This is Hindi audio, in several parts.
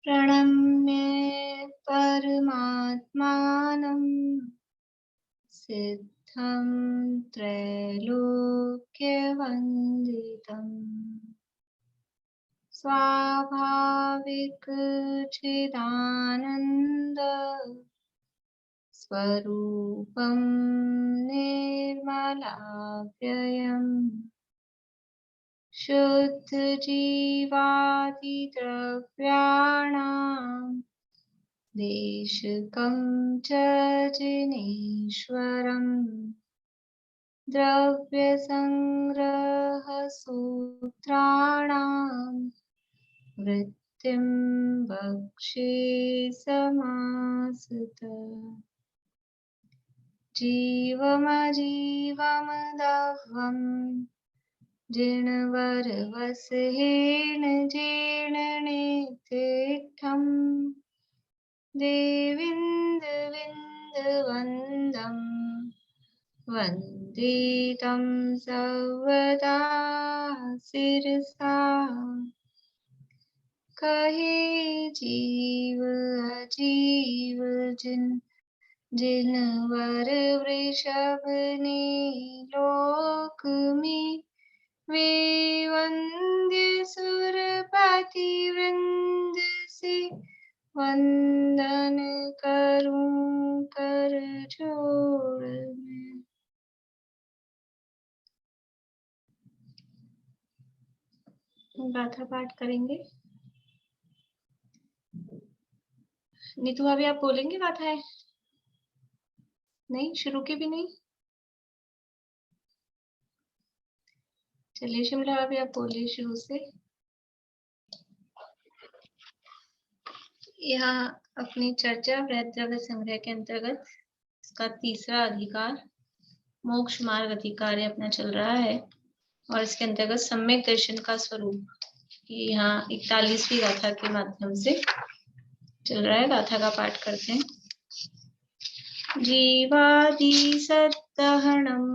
प्रणम्य परमात्मानं सिद्धं त्रैलोक्यवन्दितम् स्वाभाविक चिदानन्द स्वरूपं निर्मलाव्ययम् शुद्ध जीवादिद्रव्याणां देशकं च जिनेश्वरम् द्रव्यसंग्रहसूत्राणां वृत्तिं वक्षे समासतः जीवमजीवमदह्वम् जिणवरवसहेन जीर्णनेतिष्ठम् देविन्दविन्दवन्दम् वन्दे तं सर्वदा शिरसा कहे जीव अजीव जिनवर वृषभ ने लोक में वे वंद्य सुरपति वृंद से वंदन करूं कर जोड़ में। गाथा पाठ करेंगे। नीतू अभी आप बोलेंगे गाथा है? नहीं, शुरू के भी नहीं। चलिए शिमला अभी आप बोलिए शुरू से। यहाँ अपनी चर्चा वृहद द्रव्य संग्रह के अंतर्गत इसका तीसरा अधिकार मोक्ष मार्ग अधिकार अपना चल रहा है और इसके अंतर्गत सम्यक दर्शन का स्वरूप ये यहाँ 41वीं गाथा के माध्यम से चल रहा है। गाथा का पाठ करते हैं। जीवादि सत्तहणं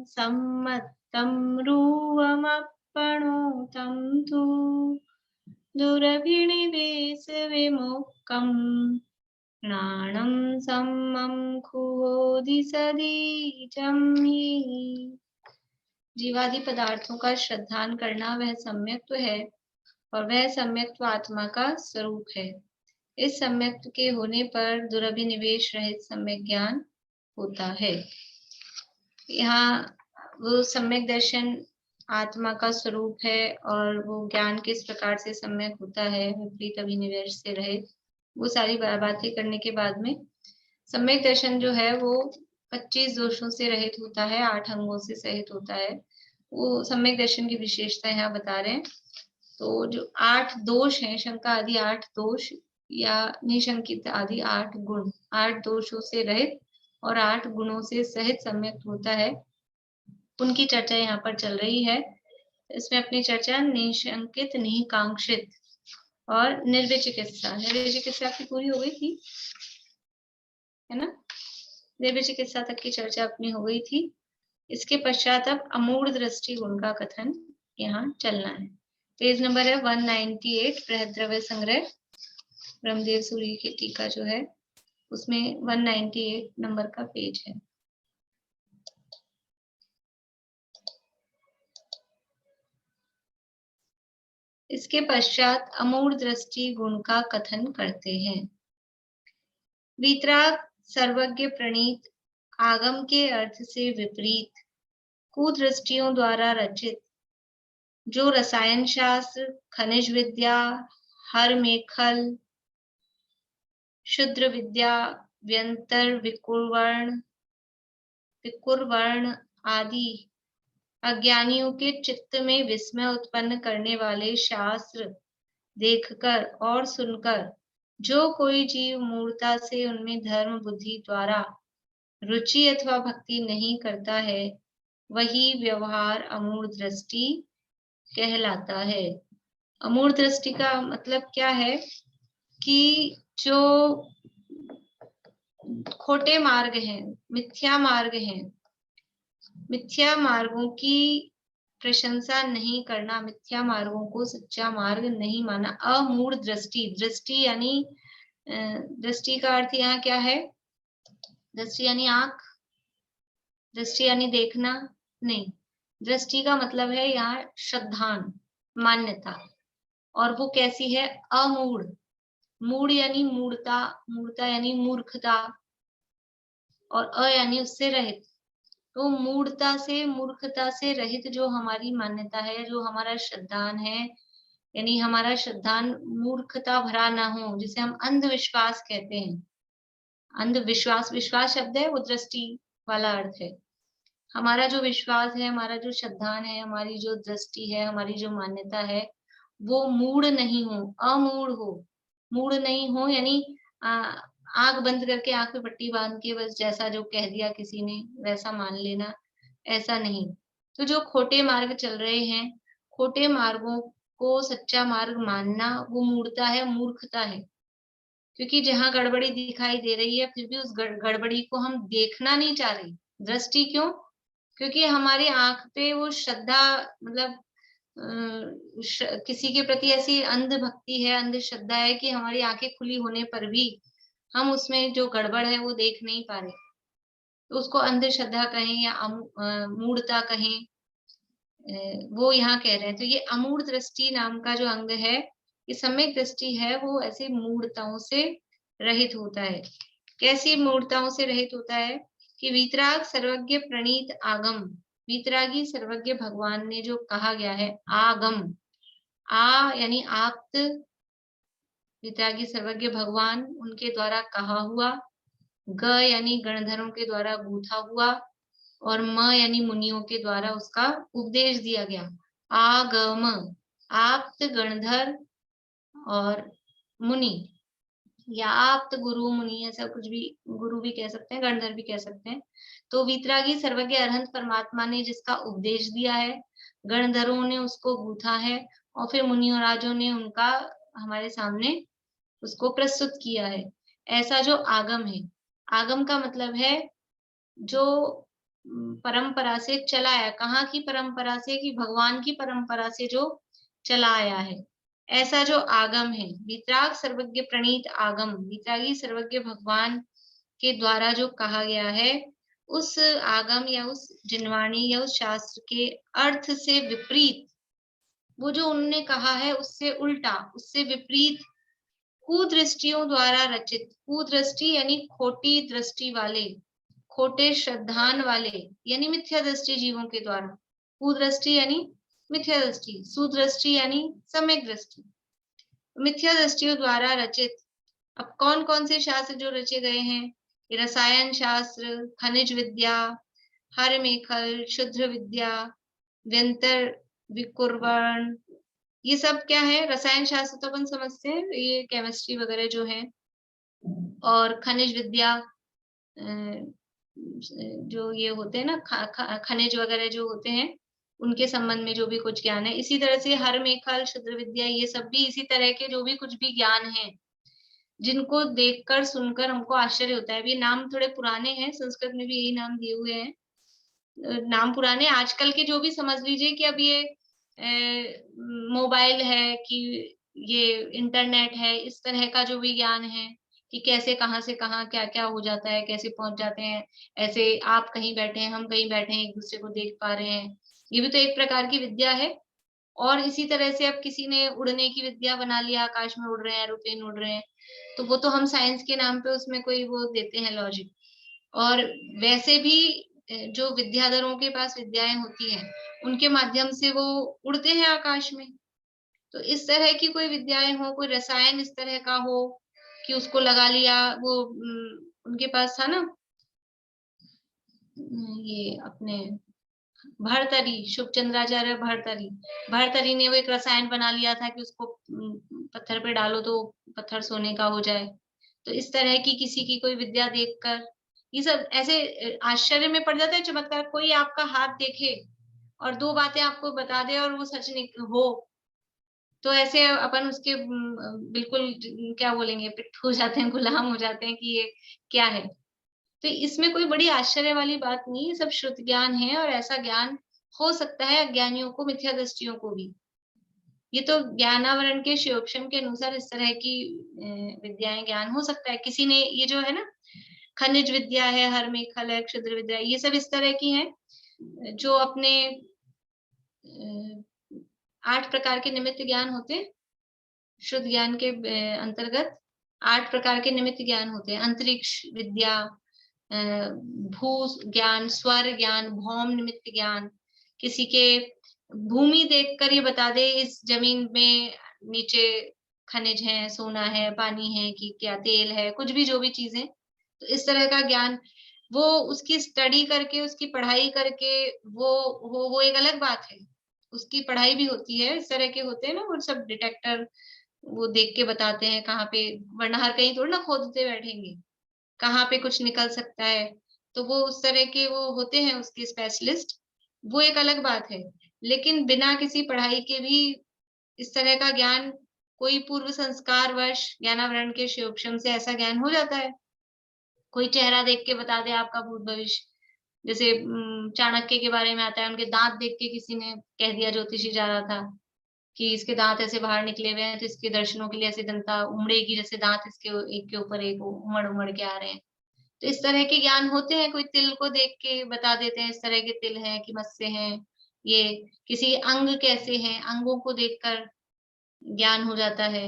सम्मत्तं रूवमप्पणोतं तु दुरभिनिवेश विमुक्तं ज्ञानं सम्मं खुहोदिसदीजं हि। जीवादि पदार्थों का श्रद्धान करना वह सम्यक्त्व है और वह सम्यक्त्व आत्मा का स्वरूप है। इस सम्यक्त्व के होने पर दुरभिनिवेश रहित सम्यक ज्ञान होता है। यहाँ वो सम्यक दर्शन आत्मा का स्वरूप है और वो ज्ञान किस प्रकार से सम्यक होता है विपरीत अभिनिवेश से रहित, वो सारी बातें करने के बाद में सम्यक दर्शन जो है वो 25 दोषों से रहित होता है, 8 अंगों से सहित होता है। वो सम्यक दर्शन की विशेषता यहाँ बता रहे हैं। तो जो 8 दोष हैं, शंका आदि 8 दोष या निशंकित आदि 8 गुण, 8 दोषों से रहित और 8 गुणों से सहित सम्यक होता है, उनकी चर्चा यहाँ पर चल रही है। इसमें अपनी चर्चा निशंकित, निकांक्षित और निर्विचिकित्सा, निर्विचिकित्सा की पूरी हो गई थी, है ना। निर्विचिकित्सा तक की चर्चा अपनी हो गई थी। इसके पश्चात अब अमूढ़ दृष्टि गुण का कथन यहाँ चलना है। पेज नंबर है 198, बृहद द्रव्य संग्रह ब्रह्मदेव सूरी की टीका जो है उसमें 198 नंबर का पेज है। इसके पश्चात अमूढ़ दृष्टि गुण का कथन करते हैं। वीतराग सर्वज्ञ प्रणीत आगम के अर्थ से विपरीत कुदृष्टियों द्वारा रचित जो रसायन शास्त्र, खनिज विद्या, हर मेखल, शुद्र विद्या, व्यंतर, विकुर्वर्ण आदि अज्ञानियों के चित्त में विस्मय उत्पन्न करने वाले शास्त्र देखकर और सुनकर जो कोई जीव मूर्ता से उनमें धर्म बुद्धि द्वारा रुचि अथवा भक्ति नहीं करता है, वही व्यवहार अमूढ़ दृष्टि कहलाता है। अमूढ़ दृष्टि का मतलब क्या है कि जो खोटे मार्ग हैं, मिथ्या मार्ग हैं, मिथ्या मार्गों की प्रशंसा नहीं करना, मिथ्या मार्गों को सच्चा मार्ग नहीं माना। अमूढ़ दृष्टि, दृष्टि यानी दृष्टि का अर्थ यहाँ क्या है? दृष्टि यानी आंख, दृष्टि यानी देखना नहीं, दृष्टि का मतलब है यहाँ श्रद्धान, मान्यता। और वो कैसी है? अमूढ़, मूढ़ यानी मूढ़ता, मूढ़ता यानी मूर्खता, और अ यानी उससे रहित। तो मूढ़ता से, मूर्खता से रहित जो हमारी मान्यता है, जो हमारा श्रद्धान है, यानी हमारा श्रद्धान मूर्खता भरा ना हो, जिसे हम अंधविश्वास कहते हैं। अंधविश्वास, विश्वास शब्द है, वो दृष्टि वाला अर्थ है। हमारा जो विश्वास है, हमारा जो श्रद्धान है, हमारी जो दृष्टि है, हमारी जो मान्यता है, वो मूढ़ नहीं हो, अमूढ़ हो। मूढ़ नहीं हो यानी आंख बंद करके, आंख पे पट्टी बांध के बस जैसा जो कह दिया किसी ने वैसा मान लेना, ऐसा नहीं। तो जो खोटे मार्ग चल रहे हैं, खोटे मार्गों को सच्चा मार्ग मानना, वो मूढ़ता है, मूर्खता है। क्योंकि जहाँ गड़बड़ी दिखाई दे रही है, फिर भी उस गड़बड़ी को हम देखना नहीं चाह रहे। दृष्टि क्यों? क्योंकि हमारी आंख पे वो श्रद्धा, मतलब किसी के प्रति ऐसी अंध भक्ति है, अंध श्रद्धा है कि हमारी आंखें खुली होने पर भी हम उसमें जो गड़बड़ है वो देख नहीं पा रहे। तो उसको अंधश्रद्धा कहें या मूढ़ता कहें, वो यहाँ कह रहे हैं। तो ये अमूढ़ दृष्टि नाम का जो अंग है, ये सम्यक दृष्टि है, वो ऐसी मूढ़ताओं से रहित होता है। कैसी मूढ़ताओं से रहित होता है? कि वीतराग सर्वज्ञ प्रणीत आगम, वीतरागी सर्वज्ञ भगवान ने जो कहा गया है आगम, आ यानी आप्त, वीतरागी सर्वज्ञ भगवान उनके द्वारा कहा हुआ, ग यानी गणधरों के द्वारा गूथा हुआ, और म यानी मुनियों के द्वारा उसका उपदेश दिया गया। आगम, आप्त, गणधर और मुनि, या आप्त गुरु मुनि, ऐसा कुछ भी, गुरु भी कह सकते हैं, गणधर भी कह सकते हैं। तो वीतरागी सर्वज्ञ अरहंत परमात्मा ने जिसका उपदेश दिया है, गणधरों ने उसको गूथा है, और फिर मुनियों राजों ने उनका हमारे सामने उसको प्रस्तुत किया है। ऐसा जो आगम है, आगम का मतलब है जो परंपरा से चला आया। कहाँ की परंपरा से? कि भगवान की परंपरा से जो चला आया है, ऐसा जो आगम है। वीतराग सर्वज्ञ प्रणीत आगम, वीतरागी सर्वज्ञ भगवान के द्वारा जो कहा गया है, उस आगम या उस जिनवाणी या उस शास्त्र के अर्थ से विपरीत, वो जो उन्होंने कहा है उससे उल्टा, उससे विपरीत कुदृष्टियों द्वारा रचित, कुदृष्टि यानी खोटी दृष्टि वाले, खोटे श्रद्धान वाले, यानी मिथ्या दृष्टि जीवों के द्वारा। कुदृष्टि यानी मिथ्या दृष्टि, सुदृष्टि यानी सम्यक दृष्टि। मिथ्या दृष्टियों द्वारा रचित, अब कौन कौन से शास्त्र जो रचे गए हैं? रसायन शास्त्र, खनिज विद्या, हर मेखल, शुद्र विद्या, व्यंतर विकुर्वण, ये सब क्या है? रसायन शास्त्र तो अपन समझते हैं, ये केमिस्ट्री वगैरह जो है, और खनिज विद्या, जो ये होते हैं ना, खनिज वगैरह जो होते हैं, उनके संबंध में जो भी कुछ ज्ञान है। इसी तरह से हर मेखल, शुद्र विद्या, ये सब भी इसी तरह के जो भी कुछ भी ज्ञान है, जिनको देखकर सुनकर हमको आश्चर्य होता है। अभी नाम थोड़े पुराने हैं, संस्कृत में भी यही नाम दिए हुए हैं, नाम पुराने। आजकल के जो भी समझ लीजिए कि अब ये मोबाइल है, कि ये इंटरनेट है, इस तरह का जो भी ज्ञान है कि कैसे कहाँ से कहाँ क्या-क्या हो जाता है, कैसे पहुँच जाते हैं। ऐसे आप कहीं बैठे हैं, हम कहीं बैठे हैं, एक-दूसरे को देख पा रहे हैं। ये भी तो एक प्रकार की विद्या है। और इसी तरह से अब किसी ने उड़ने की विद्या बना लिया, आकाश में उड़ रहे हैं, एरोप्लेन उड़ रहे हैं, तो वो तो हम साइंस के नाम पे उसमें कोई वो देते हैं लॉजिक। और वैसे भी जो विद्याधरों के पास विद्याएं होती हैं, उनके माध्यम से वो उड़ते हैं आकाश में। तो इस तरह की कोई विद्याएं हो, कोई रसायन इस तरह का हो कि उसको लगा लिया, वो उनके पास था ना, ये अपने भर्तरी, शुभचंद्राचार्य भर्तरी, भर्तरी ने वो एक रसायन बना लिया था कि उसको पत्थर पे डालो तो पत्थर सोने का हो जाए। तो इस तरह की किसी की कोई विद्या देखकर ये सब ऐसे आश्चर्य में पड़ जाता है। चमत्कार, कोई आपका हाथ देखे और दो बातें आपको बता दे और वो सच हो, तो ऐसे अपन उसके बिल्कुल क्या बोलेंगे, पिट्ठू हो जाते हैं, गुलाम हो जाते हैं कि ये क्या है। तो इसमें कोई बड़ी आश्चर्य वाली बात नहीं है, सब श्रुत ज्ञान है, और ऐसा ज्ञान हो सकता है अज्ञानियों को, मिथ्या दृष्टियों को भी। ये तो ज्ञानावरण के शिवोक्षम के अनुसार इस तरह की विद्याएँ ज्ञान हो सकता है। किसी ने ये जो है ना खनिज विद्या है, हरमेखल है, क्षुद्र विद्या है, ये सब इस तरह की हैं जो अपने 8 प्रकार के निमित्त ज्ञान होते हैं। शुद्ध ज्ञान के अंतर्गत 8 प्रकार के निमित्त ज्ञान होते हैं। अंतरिक्ष विद्या, भू ज्ञान, स्वर ज्ञान, भौम निमित्त ज्ञान, किसी के भूमि देखकर ये बता दे इस जमीन में नीचे खनिज है, सोना है, पानी है कि क्या तेल है, कुछ भी जो भी चीज़ें, तो इस तरह का ज्ञान वो उसकी स्टडी करके, उसकी पढ़ाई करके वो एक अलग बात है। उसकी पढ़ाई भी होती है, इस तरह के होते हैं ना वो सब डिटेक्टर, वो देख के बताते हैं कहाँ पे, वरना हर कहीं थोड़ी ना खोदते बैठेंगे। कहाँ पे कुछ निकल सकता है, तो वो उस तरह के वो होते हैं उसके स्पेशलिस्ट, वो एक अलग बात है। लेकिन बिना किसी पढ़ाई के भी इस तरह का ज्ञान कोई पूर्व संस्कारवश ज्ञानावरण के शिवोक्षम से ऐसा ज्ञान हो जाता है। कोई चेहरा देख के बता दे आपका भूत भविष्य, जैसे चाणक्य के बारे में आता है, उनके दाँत देख के किसी ने कह दिया, ज्योतिषी जा रहा था कि इसके दाँत ऐसे बाहर निकले हुए हैं, तो इसके दर्शनों के लिए ऐसे जनता उमड़ेगी, जैसे दाँत इसके एक के ऊपर एक उमड़-उमड़ के आ रहे हैं। तो इस तरह के ज्ञान होते हैं, कोई तिल को देख के बता देते हैं, इस तरह के तिल हैं कि मत्स्य हैं, ये किसी अंग कैसे हैं, अंगों को देखकर ज्ञान हो जाता है।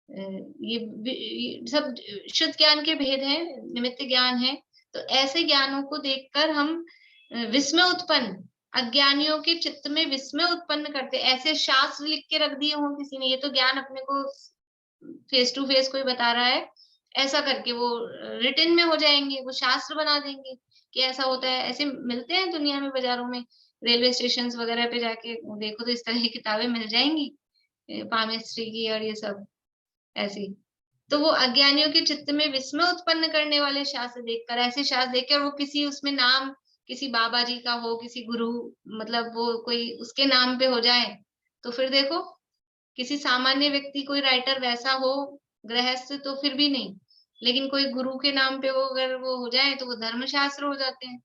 ये सब शुद्ध ज्ञान के भेद हैं, निमित्त ज्ञान है। तो ऐसे ज्ञानों को देखकर हम विस्मय उत्पन्न, अज्ञानियों के चित्त में विस्मय उत्पन्न करते, ऐसे शास्त्र लिख के रख दिए हों किसी ने, ये तो ज्ञान अपने को फेस टू फेस कोई बता रहा है, ऐसा करके वो रिटन में हो जाएँगे, वो शास्त्र बना देंगे कि ऐसा होता है। ऐसे मिलते हैं दुनिया में, बाज़ारों में, रेलवे स्टेशंस वगैरह पे जाके देखो तो इस तरह की किताबें मिल जाएँगी, पामिस्ट्री की और ये सब ऐसे ही। तो वो अज्ञानियों के चित्त में विस्मय उत्पन्न करने वाले शास्त्र देखकर, ऐसे शास्त्र देखकर वो किसी उसमें नाम किसी बाबा जी का हो, किसी गुरु, मतलब वो कोई उसके नाम पे हो जाए, तो फिर देखो किसी सामान्य व्यक्ति कोई राइटर वैसा हो, गृहस्थ, तो फिर भी नहीं। लेकिन कोई गुरु के नाम पे वो अगर वो हो जाए तो वो धर्मशास्त्र हो जाते हैं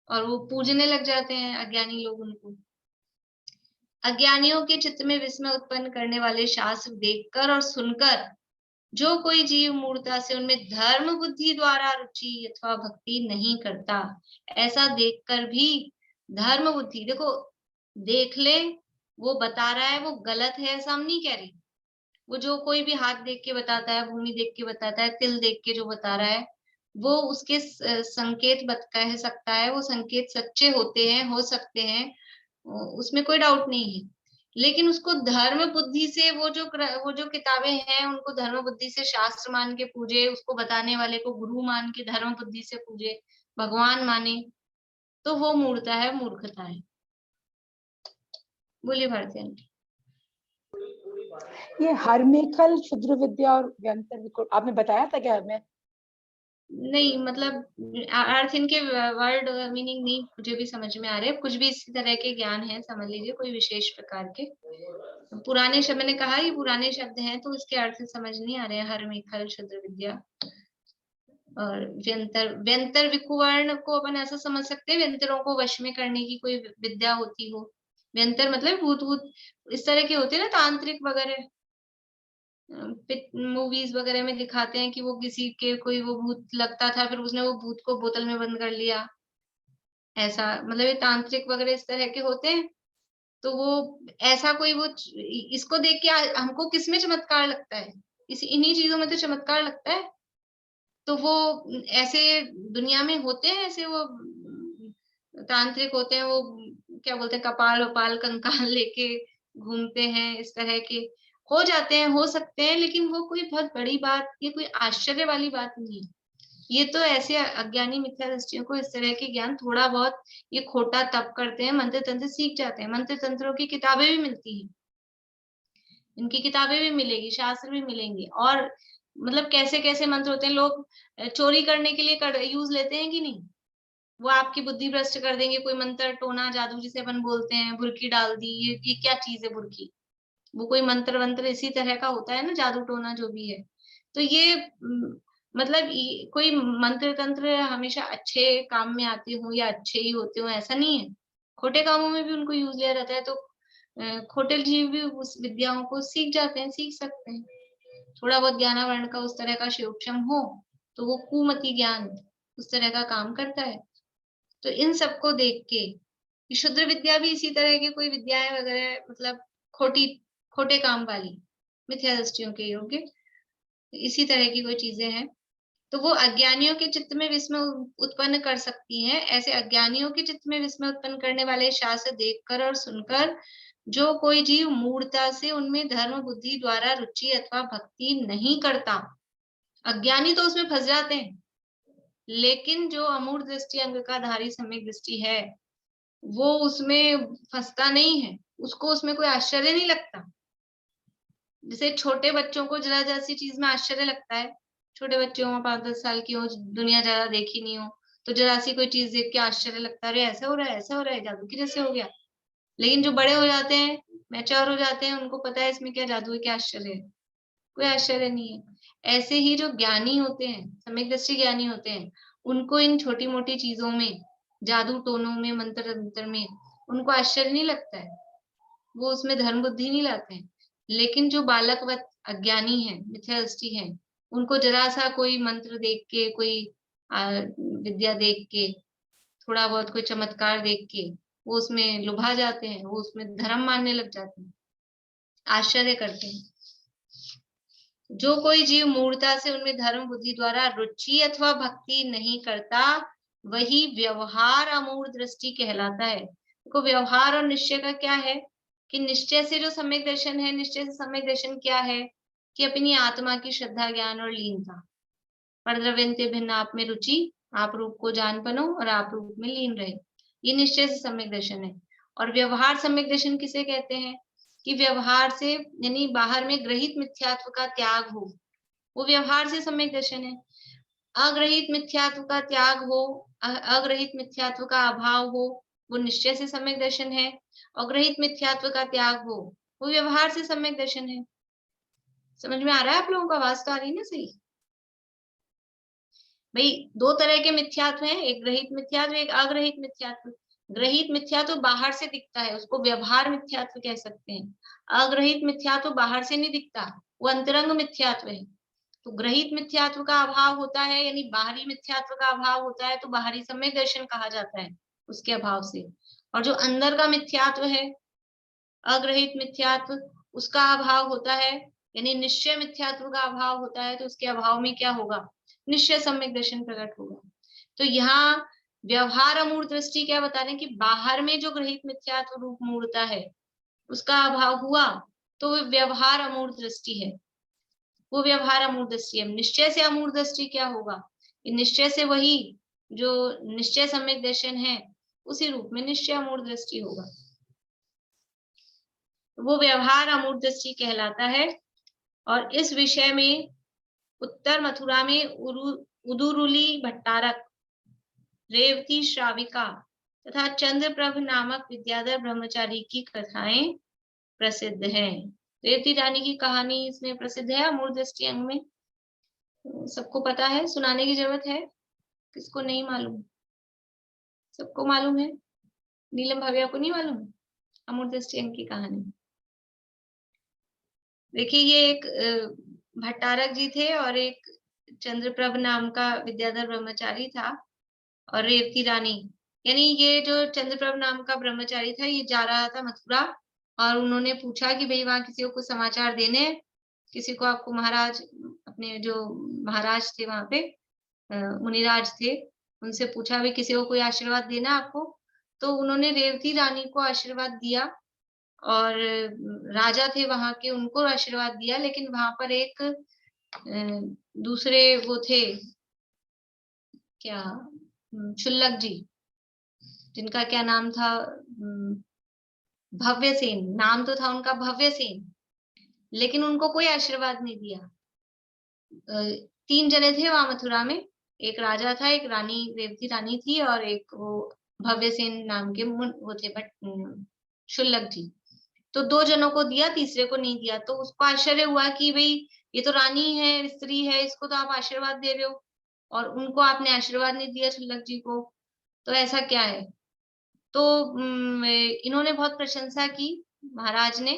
और वो पूजने लग जाते हैं अज्ञानी लोग उनको। अज्ञानियों के चित्त में विस्मय उत्पन्न करने वाले शास्त्र देखकर और सुनकर जो कोई जीव मूर्ता से उनमें धर्म बुद्धि द्वारा रुचि अथवा भक्ति नहीं करता, ऐसा देखकर भी धर्म बुद्धि देखो, देख ले, वो बता रहा है वो गलत है ऐसा हम नहीं कह रहे। वो जो कोई भी हाथ देख के बताता है, भूमि देख के बताता है, तिल देख के जो बता रहा है, वो उसके संकेत कह सकता है, वो संकेत सच्चे होते हैं, हो सकते हैं, उसमें कोई डाउट नहीं है। लेकिन उसको धर्म बुद्धि से वो जो किताबें हैं, उनको धर्म बुद्धि से शास्त्र मान के पूजे, उसको बताने वाले को गुरु मान के धर्म बुद्धि से पूजे, भगवान माने, तो वो मूर्खता है, मूर्खता है। बोलिए भारती आंटी। ये हरमेखल, क्षुद्र विद्या और व्यंतर आपने बताया था क्या हमें? नहीं, मतलब अर्थ इनके वर्ड मीनिंग नहीं मुझे भी समझ में आ रहे, कुछ भी इसी तरह के ज्ञान है, समझ लीजिए कोई विशेष प्रकार के। पुराने शब्द मैंने कहा ये पुराने शब्द हैं, तो इसके अर्थ समझ नहीं आ रहे हैं। हरमेखल, क्षुद्र विद्या और व्यंतर, व्यंतर विकुवर्ण को अपन ऐसा समझ सकते हैं, व्यंतरों को वश में करने की कोई विद्या होती हो। व्यंतर मतलब भूत वूत इस तरह के होते हैं ना, तांत्रिक वगैरह, मूवीज वगैरह में दिखाते हैं कि वो किसी के कोई वो भूत लगता था, फिर उसने वो भूत को बोतल में बंद कर लिया, ऐसा मतलब ये तांत्रिक वगैरह इस तरह के होते हैं। तो वो ऐसा कोई वो इसको देख के हमको किसमें चमत्कार लगता है, इस इन्हीं चीजों में तो चमत्कार लगता है। तो वो ऐसे दुनिया में होते हैं, ऐसे वो तांत्रिक होते हैं, वो क्या बोलते हैं, कपाल वपाल कंकाल लेके घूमते हैं, इस तरह के हो जाते हैं, हो सकते हैं, लेकिन वो कोई बहुत बड़ी बात, ये कोई आश्चर्य वाली बात नहीं है। ये तो ऐसे अज्ञानी मिथ्या दृष्टियों को इस तरह के ज्ञान थोड़ा बहुत ये खोटा तप करते हैं, मंत्र तंत्र सीख जाते हैं, मंत्र तंत्रों की किताबें भी मिलती हैं, इनकी किताबें भी मिलेगी, शास्त्र भी मिलेंगे, और मतलब कैसे-कैसे मंत्र होते हैं, लोग चोरी करने के लिए यूज़ लेते हैं कि नहीं? वो आपकी बुद्धि भ्रष्ट कर देंगे, कोई मंत्र, टोना, जादू जिसे अपन बोलते हैं, बुर्की डाल दी, ये क्या चीज़ है बुर्की? वो कोई मंत्र-वंत्र इसी तरह का होता है ना, जादू टोना जो भी है। तो ये मतलब कोई मंत्र-तंत्र हमेशा अच्छे काम में आते हों या अच्छे ही होते हों, ऐसा नहीं है। खोटे कामों में भी उनको यूज लिया जाता है, तो खोटे जीव भी उस विद्याओं को सीख जाते हैं, सीख सकते हैं। थोड़ा बहुत ज्ञानावरण का उस तरह का क्षोक्षम हो तो वो कुमति ज्ञान उस तरह का काम करता है। तो इन सबको देख के शुद्र विद्या भी इसी तरह की कोई विद्याएं वगैरह, मतलब खोटे काम वाली, मिथ्या दृष्टियों के योग्य, इसी तरह की कोई चीजें हैं, तो वो अज्ञानियों के चित्त में विस्मय उत्पन्न कर सकती हैं। ऐसे अज्ञानियों के चित्त में विस्मय उत्पन्न करने वाले शास्त्र देखकर और सुनकर जो कोई जीव मूढ़ता से उनमें धर्म बुद्धि द्वारा रुचि अथवा भक्ति नहीं करता, अज्ञानी तो उसमें फंस जाते हैं, लेकिन जो अमूढ़ दृष्टि अंग का धारी सम्यक दृष्टि है वो उसमें फंसता नहीं है, उसको उसमें कोई आश्चर्य नहीं लगता। जैसे छोटे बच्चों को जरा जैसी चीज में आश्चर्य लगता है, छोटे बच्चे हो 5-10 साल की हो, दुनिया ज्यादा देखी नहीं हो, तो जरा सी कोई चीज देख के आश्चर्य लगता है, अरे ऐसा हो रहा है, ऐसा हो रहा है, जादू की जैसे हो गया। लेकिन जो बड़े हो जाते हैं, मैच्योर हो जाते हैं, उनको पता है इसमें क्या जादू है, क्या आश्चर्य है, कोई आश्चर्य नहीं है। ऐसे ही जो ज्ञानी होते हैं, सम्यक दृष्टि ज्ञानी होते हैं, उनको इन छोटी मोटी चीजों में, जादू टोनों में, मंत्र तंत्र में उनको आश्चर्य नहीं लगता है, वो उसमें धर्म बुद्धि नहीं लाते हैं। लेकिन जो बालकवत अज्ञानी है, मिथ्या दृष्टि है, उनको जरा सा कोई मंत्र देख के, कोई विद्या देख के, थोड़ा बहुत कोई चमत्कार देख के वो उसमें लुभा जाते हैं, वो उसमें धर्म मानने लग जाते हैं, आश्चर्य करते हैं। जो कोई जीव मूढ़ता से उनमें धर्म बुद्धि द्वारा रुचि अथवा भक्ति नहीं करता, वही व्यवहार अमूढ़ दृष्टि कहलाता है। देखो व्यवहार और निश्चय का क्या है कि निश्चय से जो सम्यक दर्शन है, निश्चय से सम्यक दर्शन क्या है कि अपनी आत्मा की श्रद्धा ज्ञान और लीनता, परद्रव्यंते भिन्न आप में रुचि, आप रूप को जान पनो और आप रूप में लीन रहे, ये निश्चय से सम्यक दर्शन है। और व्यवहार सम्यक दर्शन किसे कहते हैं कि व्यवहार से यानी बाहर में ग्रहित मिथ्यात्व का त्याग हो, वो व्यवहार से सम्यक दर्शन है। अग्रहित मिथ्यात्व का त्याग हो, अग्रहित मिथ्यात्व का अभाव हो, वो निश्चय से सम्यक दर्शन है। अग्रहित मिथ्यात्व का त्याग हो, वो व्यवहार से सम्यक दर्शन है। समझ में आ रहा है आप लोगों को? आवाज तो आ रही है ना सही? भाई दो तरह के मिथ्यात्व हैं, एक ग्रहित मिथ्यात्व, एक अग्रहित मिथ्यात्व। ग्रहित मिथ्यात्व बाहर से दिखता है, उसको व्यवहार मिथ्यात्व कह सकते हैं। अग्रहित मिथ्यात्व बाहर से नहीं दिखता, वो अंतरंग मिथ्यात्व है। तो ग्रहित मिथ्यात्व का अभाव होता है, यानी बाहरी मिथ्यात्व का अभाव होता है, तो बाहरी सम्यक दर्शन कहा जाता है उसके अभाव से। और जो अंदर का मिथ्यात्व है, अग्रहित मिथ्यात्व, उसका अभाव होता है, यानी निश्चय मिथ्यात्व का अभाव होता है, तो उसके अभाव में क्या होगा? निश्चय सम्यक दर्शन प्रकट होगा। तो यहाँ व्यवहार अमूढ़ दृष्टि क्या बता रहे हैं कि बाहर में जो ग्रहित मिथ्यात्व रूप मूढ़ता है उसका अभाव हुआ, तो वो व्यवहार अमूढ़ दृष्टि है, वो व्यवहार अमूढ़ दृष्टि है। निश्चय से अमूढ़ दृष्टि क्या होगा? निश्चय से वही जो निश्चय सम्यक दर्शन है उसी रूप में निश्चय अमूढ़ दृष्टि होगा, वो व्यवहार अमूढ़ दृष्टि कहलाता है। और इस विषय में उत्तर मथुरा में उदुरुली भट्टारक, रेवती श्राविका तथा चंद्रप्रभ नामक विद्याधर ब्रह्मचारी की कथाएं प्रसिद्ध हैं। रेवती रानी की कहानी इसमें प्रसिद्ध है अमूढ़ दृष्टि अंग में, सबको पता है, सुनाने की जरूरत है? किसको नहीं मालूम? सबको मालूम है? नीलम भव्या को नहीं मालूम अमूढ़ दृष्टि अंग की कहानी? देखिए ये एक भट्टारक जी थे और एक चंद्रप्रभ नाम का विद्याधर ब्रह्मचारी था, और रेवती रानी, यानी ये जो चंद्रप्रभ नाम का ब्रह्मचारी था ये जा रहा था मथुरा, और उन्होंने पूछा कि भाई वहां किसी को कुछ समाचार देने, किसी को आपको महाराज, अपने जो महाराज थे वहां पे मुनिराज थे, उनसे पूछा भाई किसी को कोई आशीर्वाद देना आपको, तो उन्होंने रेवती रानी को आशीर्वाद दिया, और राजा थे वहां के उनको आशीर्वाद दिया। लेकिन वहां पर एक दूसरे वो थे क्या, शुल्लक जी, जिनका क्या नाम था, भव्य सेन नाम तो था उनका, भव्य सेन, लेकिन उनको कोई आशीर्वाद नहीं दिया। 3 जने थे वहां मथुरा में, एक राजा था, एक रानी रेवती रानी थी, और एक वो भव्य सेन नाम के वो थे, बट शुल्लक जी। तो 2 जनों को दिया, तीसरे को नहीं दिया। तो उसको आश्चर्य हुआ कि भाई ये तो रानी है, स्त्री है, इसको तो आप आशीर्वाद दे रहे हो और उनको आपने आशीर्वाद नहीं दिया शुल्लक जी को, तो ऐसा क्या है? तो इन्होंने बहुत प्रशंसा की महाराज ने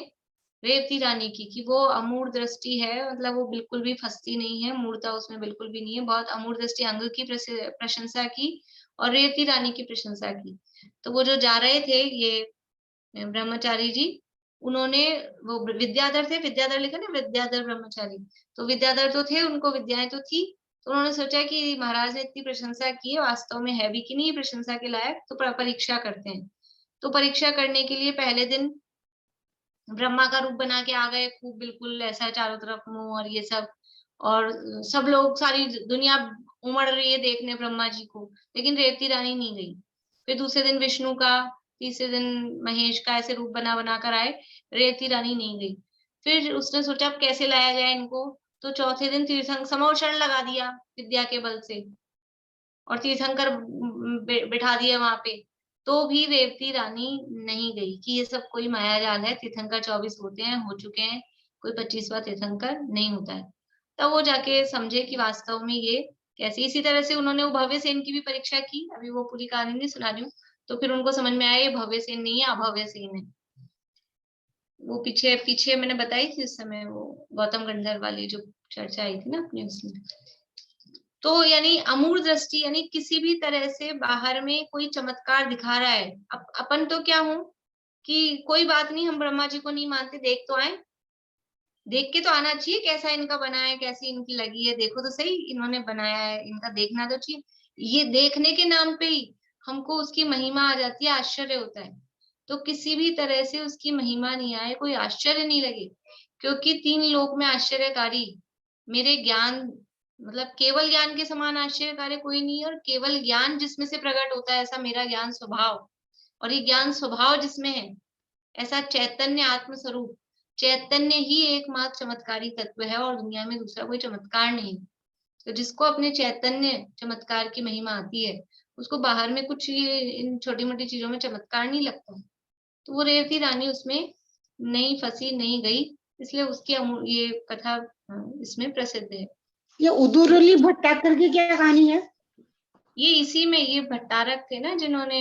रेवती रानी की कि वो अमूढ़ दृष्टि है, मतलब वो बिल्कुल भी फंसती नहीं है, मूढ़ता उसमें बिल्कुल भी नहीं है। बहुत अमूढ़ दृष्टि अंग की प्रशंसा की और रेवती रानी की प्रशंसा की। तो वो जो जा रहे थे ये ब्रह्मचारी जी, उन्होंने वो विद्याधर थे, विद्याधर लिखा ना, विद्याधर ब्रह्मचारी, तो विद्याधर तो थे, उनको विद्याएं तो थी। तो उन्होंने सोचा कि महाराज ने इतनी प्रशंसा की है, वास्तव में है भी कि नहीं प्रशंसा के लायक, तो परीक्षा करते हैं। तो परीक्षा करने के लिए पहले दिन ब्रह्मा का रूप बना के आ गए, खूब बिल्कुल ऐसा चारों तरफ मुंह और ये सब, और सब लोग, सारी दुनिया उमड़ रही है देखने ब्रह्मा जी को, लेकिन रेवती रानी नहीं गई। फिर दूसरे दिन विष्णु का, तीसरे दिन महेश का ऐसे रूप बना बना कर आए, रेवती रानी नहीं गई। फिर उसने सोचा अब कैसे लाया जाए इनको, तो चौथे दिन तीर्थंकर समोषण लगा दिया विद्या के बल से, और तीर्थंकर बिठा दिए वहां पे। तो भी रेवती रानी नहीं गई कि ये सब कोई माया जाल है, तीर्थंकर 24 होते हैं, हो चुके हैं, कोई 25वां तीर्थंकर नहीं होता है। तब वो जाके समझे कि वास्तव में ये कैसे। इसी तरह से उन्होंने वो भव्य सेन की भी परीक्षा की, अभी वो पूरी कहानी नहीं सुना रही हूँ। तो फिर उनको समझ में आया ये भव्य सेन नहीं है, अभव्य सेन है। वो पीछे पीछे मैंने बताई थी उस समय, वो गौतम गंधर्व वाली जो चर्चा आई थी ना अपनी, उसमें। तो यानी अमूढ़ दृष्टि, यानी किसी भी तरह से बाहर में कोई चमत्कार दिखा रहा है। अपन तो क्या हूं कि कोई बात नहीं, हम ब्रह्मा जी को नहीं मानते, देख तो आए, देख के तो आना चाहिए कैसा इनका बना है, कैसी इनकी लगी है, देखो तो सही इन्होंने बनाया है, इनका देखना तो चाहिए। ये देखने के नाम पे ही हमको उसकी महिमा आ जाती है, आश्चर्य होता है। तो किसी भी तरह से उसकी महिमा नहीं आए, कोई आश्चर्य नहीं लगे, क्योंकि 3 लोक में आश्चर्यकारी मेरे ज्ञान, मतलब केवल ज्ञान के समान आश्चर्यकारी कोई नहीं है, और केवल ज्ञान जिसमें से प्रकट होता है, ऐसा मेरा ज्ञान स्वभाव, और ये ज्ञान स्वभाव जिसमें है, ऐसा चैतन्य आत्म स्वरूप, चैतन्य ही एकमात्र चमत्कारी तत्व है, और दुनिया में दूसरा कोई चमत्कार नहीं। तो जिसको अपने चैतन्य चमत्कार की महिमा आती है, उसको बाहर में कुछ ये इन छोटी मोटी चीजों में चमत्कार नहीं लगता। तो वो रेवती रानी उसमें नहीं फंसी, नहीं गई, इसलिए उसकी ये कथा इसमें प्रसिद्ध है। ये उदुरली भट्टाकर की क्या कहानी है? ये इसी में, ये भट्टारक थे ना जिन्होंने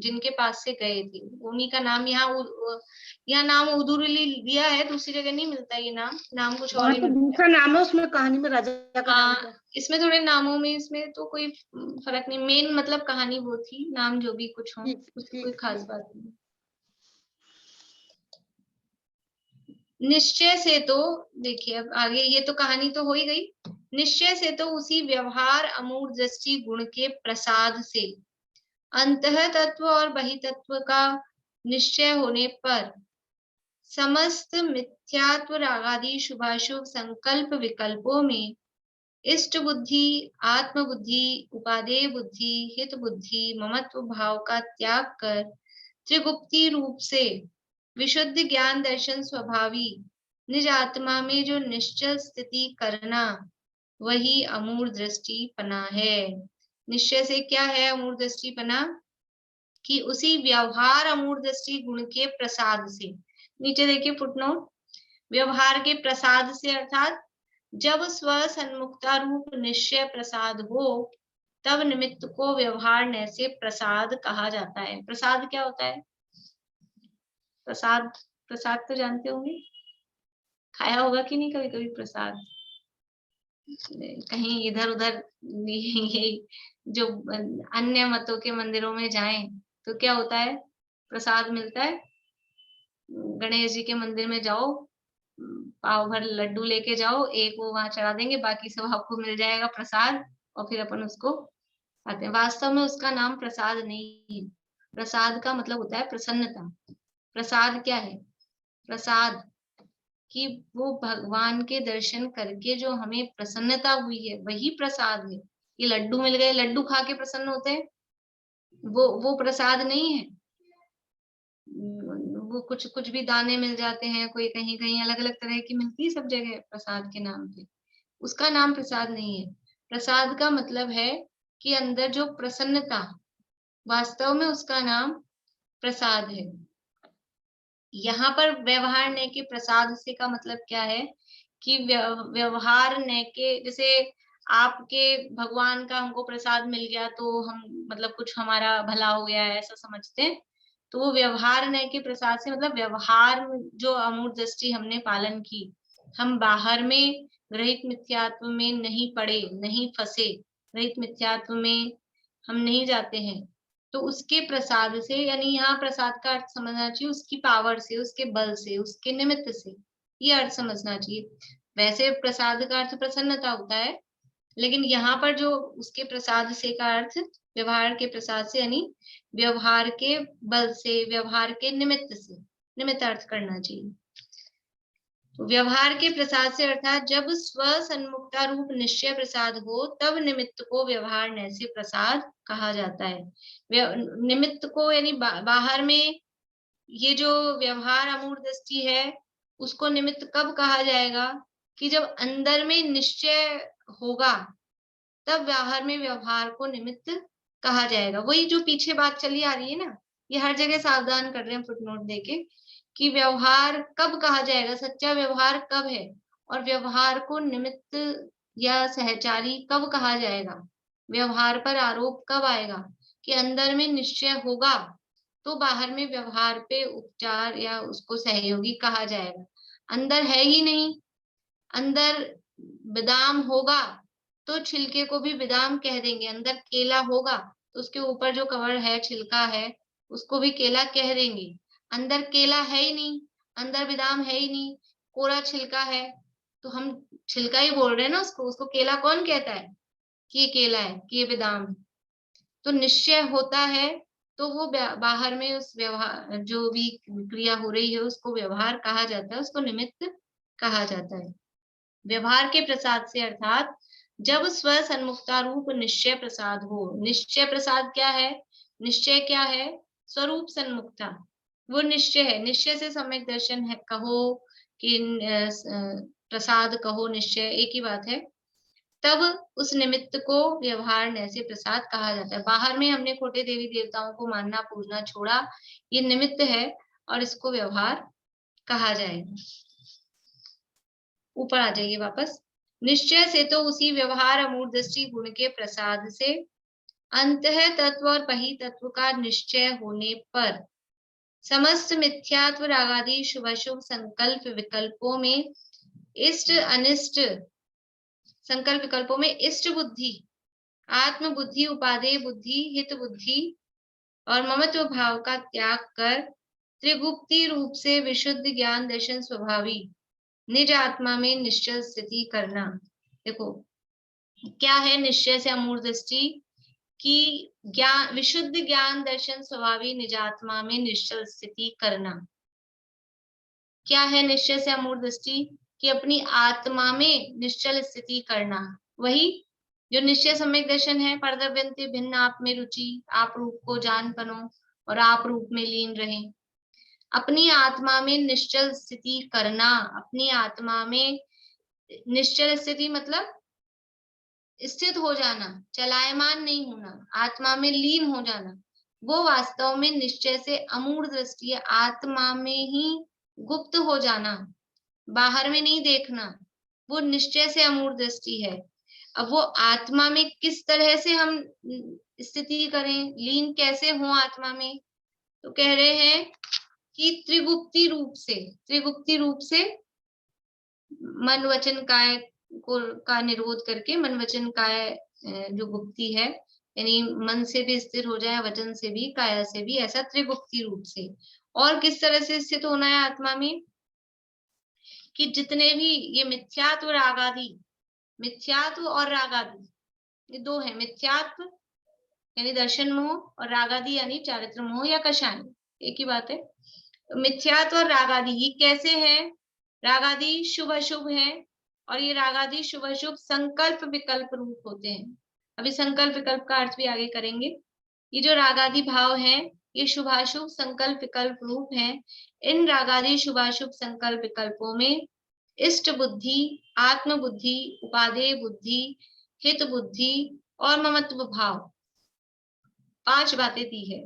जिनके पास से गए थे, उन्हीं का नाम यहाँ नाम उदुरली दिया है, दूसरी जगह नहीं मिलता ये नाम कुछ और वहां ही तो मिलता है। दूसरा नाम है उसमें, कहानी में राजा का नाम क्या? इसमें थोड़े नामों में, इसमें तो कोई फर्क नहीं, मेन मतलब कहानी वो थी, नाम जो भी कुछ हो ठीक उसकी कोई ठीक खास ठीक। बात नहीं। निश्चय से तो देखिए, अब आगे ये तो कहानी तो हो ही गई। निश्चय से तो उसी व्यवहार अमूढ़ दृष्टि गुण के प्रसाद से अंतः तत्व और बहितत्व का निश्चय होने पर समस्त मिथ्यात्व रागादि शुभाशुभ संकल्प विकल्पों में इष्ट बुद्धि, आत्म बुद्धि, उपादेय बुद्धि, हित बुद्धि, ममत्व भाव का त्याग कर त्रिगुप्ती रूप से विशुद्ध ज्ञान दर्शन स्वभावी निज आत्मा में जो निश्चल स्थिति करना, वही अमूढ़ दृष्टि पना है। निश्चय से क्या है अमूढ़ दृष्टि पना? कि उसी व्यवहार अमूढ़ दृष्टि गुण के प्रसाद से, नीचे देखिए फुटनोट, व्यवहार के प्रसाद से अर्थात जब स्व सन्मुखता रूप निश्चय प्रसाद हो, तब निमित्त को व्यवहार न से प्रसाद कहा जाता है। प्रसाद क्या होता है? प्रसाद, प्रसाद तो जानते होंगे, खाया होगा कि नहीं कभी कभी प्रसाद, कहीं इधर उधर ये जो अन्य मतों के मंदिरों में जाएं तो क्या होता है, प्रसाद मिलता है। गणेश जी के मंदिर में जाओ, पाव भर लड्डू लेके जाओ, एक वो वहां चढ़ा देंगे, बाकी सब आपको मिल जाएगा प्रसाद, और फिर अपन उसको खाते हैं। वास्तव में उसका नाम प्रसाद नहीं है। प्रसाद का मतलब होता है प्रसन्नता। प्रसाद क्या है? प्रसाद कि वो भगवान के दर्शन करके जो हमें प्रसन्नता हुई है, वही प्रसाद है। ये लड्डू मिल गए, लड्डू खा के प्रसन्न होते हैं, वो प्रसाद नहीं है। वो कुछ कुछ भी दाने मिल जाते हैं, कोई कहीं कहीं अलग अलग तरह की मिलती है, सब जगह प्रसाद के नाम पे, उसका नाम प्रसाद नहीं है। प्रसाद का मतलब है कि अंदर जो प्रसन्नता, वास्तव में उसका नाम प्रसाद है। यहाँ पर व्यवहार ने के प्रसाद से का मतलब क्या है कि व्यवहार ने के, जैसे आपके भगवान का हमको प्रसाद मिल गया तो हम मतलब कुछ हमारा भला हो गया है, ऐसा समझते हैं। तो वो व्यवहार न के प्रसाद से मतलब व्यवहार जो अमूर्त दृष्टि हमने पालन की, हम बाहर में ग्रहित मिथ्यात्व में नहीं पड़े, नहीं फंसे, ग्रहित मिथ्यात्व में हम नहीं जाते हैं। तो उसके प्रसाद से, यानी यहाँ प्रसाद का अर्थ समझना चाहिए उसकी पावर से, उसके बल से, उसके निमित्त से, ये अर्थ समझना चाहिए। वैसे प्रसाद का अर्थ प्रसन्नता होता है, लेकिन यहाँ पर जो उसके प्रसाद से का अर्थ व्यवहार के प्रसाद से, यानी व्यवहार के बल से, व्यवहार के निमित्त से, निमित्त अर्थ करना चाहिए। तो व्यवहार के प्रसाद से अर्थात जब स्व सन्मुखता रूप निश्चय प्रसाद हो, तब निमित्त को व्यवहार न से प्रसाद कहा जाता है। निमित्त को यानी बाहर में ये जो व्यवहार अमूर्त दृष्टि है, उसको निमित्त कब कहा जाएगा? कि जब अंदर में निश्चय होगा, तब बाहर में व्यवहार को निमित्त कहा जाएगा। वही जो पीछे बात चली आ रही है ना, ये हर जगह सावधान कर रहे हैं फुटनोट देके, कि व्यवहार कब कहा जाएगा, सच्चा व्यवहार कब है, और व्यवहार को निमित्त या सहचारी कब कहा जाएगा, व्यवहार पर आरोप कब आएगा, कि अंदर में निश्चय होगा तो बाहर में व्यवहार पे उपचार या उसको सहयोगी कहा जाएगा। अंदर है ही नहीं, अंदर बादाम होगा तो छिलके को भी बादाम कह देंगे, अंदर केला होगा तो उसके ऊपर जो कवर है, छिलका है, उसको भी केला कह देंगे। अंदर केला है ही नहीं, अंदर बादाम है ही नहीं, कोरा छिलका है, तो हम छिलका ही बोल रहे हैं ना उसको, उसको केला कौन कहता है कि ये केला है, कि ये बादाम है। तो निश्चय होता है तो वो बाहर में उस व्यवहार जो भी क्रिया हो रही है उसको व्यवहार कहा जाता है, उसको निमित्त कहा जाता है। व्यवहार के प्रसाद से अर्थात जब स्व सन्मुखता रूप निश्चय प्रसाद हो। निश्चय प्रसाद क्या है? निश्चय क्या है? स्वरूप सन्मुखता, वो निश्चय है। निश्चय से सम्यक दर्शन है कहो कि प्रसाद कहो, निश्चय एक ही बात है। तब उस निमित्त को व्यवहार न से प्रसाद कहा जाता है। बाहर में हमने खोटे देवी देवताओं को मानना पूजना छोड़ा, ये निमित्त है और इसको व्यवहार कहा जाएगा। ऊपर आ जाइए वापस। निश्चय से तो उसी व्यवहार अमूर्त दृष्टि गुण के प्रसाद से अंतः तत्व और बहि तत्व का निश्चय होने पर समस्त मिथ्यात्व रागादि शुभाशुभ संकल्प विकल्पों में इष्ट अनिष्ट संकल्प विकल्पों में इष्ट बुद्धि, आत्म बुद्धि, उपादेय बुद्धि, हित बुद्धि और ममत्व भाव का त्याग कर त्रिगुप्ति रूप से विशुद्ध ज्ञान दर्शन स्वभावी निज आत्मा में निश्चल स्थिति करना। देखो क्या है निश्चय से अमूर्त दृष्टि की ज्ञान, विशुद्ध ज्ञान दर्शन स्वभावी निजात्मा में निश्चल स्थिति करना। क्या है निश्चय से अमूर्त दृष्टि? कि अपनी आत्मा में निश्चल स्थिति करना। वही जो निश्चय सम्यक दर्शन है, परद्रव्यन्ते भिन्न आप में रुचि, आप रूप को जान पनो और आप रूप में लीन रहें। अपनी आत्मा में निश्चल स्थिति करना, अपनी आत्मा में निश्चल स्थिति मतलब स्थित हो जाना, चलायमान नहीं होना, आत्मा में लीन हो जाना, वो वास्तव में निश्चय से अमूर्त दृष्टि है। आत्मा में ही गुप्त हो जाना, बाहर में नहीं देखना, वो निश्चय से अमूर्त दृष्टि है। अब वो आत्मा में किस तरह से हम स्थिति करें, लीन कैसे हो आत्मा में? तो कह रहे हैं कि त्रिगुप्ति रूप से, त्रिगुप्ति रूप से मन वचन काय को का निरोध करके, मन वचन काय जो गुप्ति है, यानी मन से भी स्थिर हो जाए, वचन से भी, काया से भी, ऐसा त्रिगुप्ति रूप से। और किस तरह से स्थित होना है आत्मा में? कि जितने भी ये मिथ्यात्व रागादि, मिथ्यात्व और रागादि ये दो है। मिथ्यात्व यानी दर्शन मोह और रागादि यानी चारित्र मोह या कषाय, एक ही बात है। मिथ्यात्व और रागादि ये कैसे है? रागादि शुभ अशुभ है और ये रागादि शुभ अशुभ संकल्प विकल्प रूप होते हैं। अभी संकल्प विकल्प का अर्थ भी आगे करेंगे। ये जो रागादि भाव है ये शुभाशुभ संकल्प विकल्प रूप है। इन रागादि शुभाशुभ संकल्प विकल्पों में इष्ट बुद्धि, आत्म बुद्धि, उपादेय बुद्धि, हित बुद्धि और ममत्व भाव, 5 बातें दी है।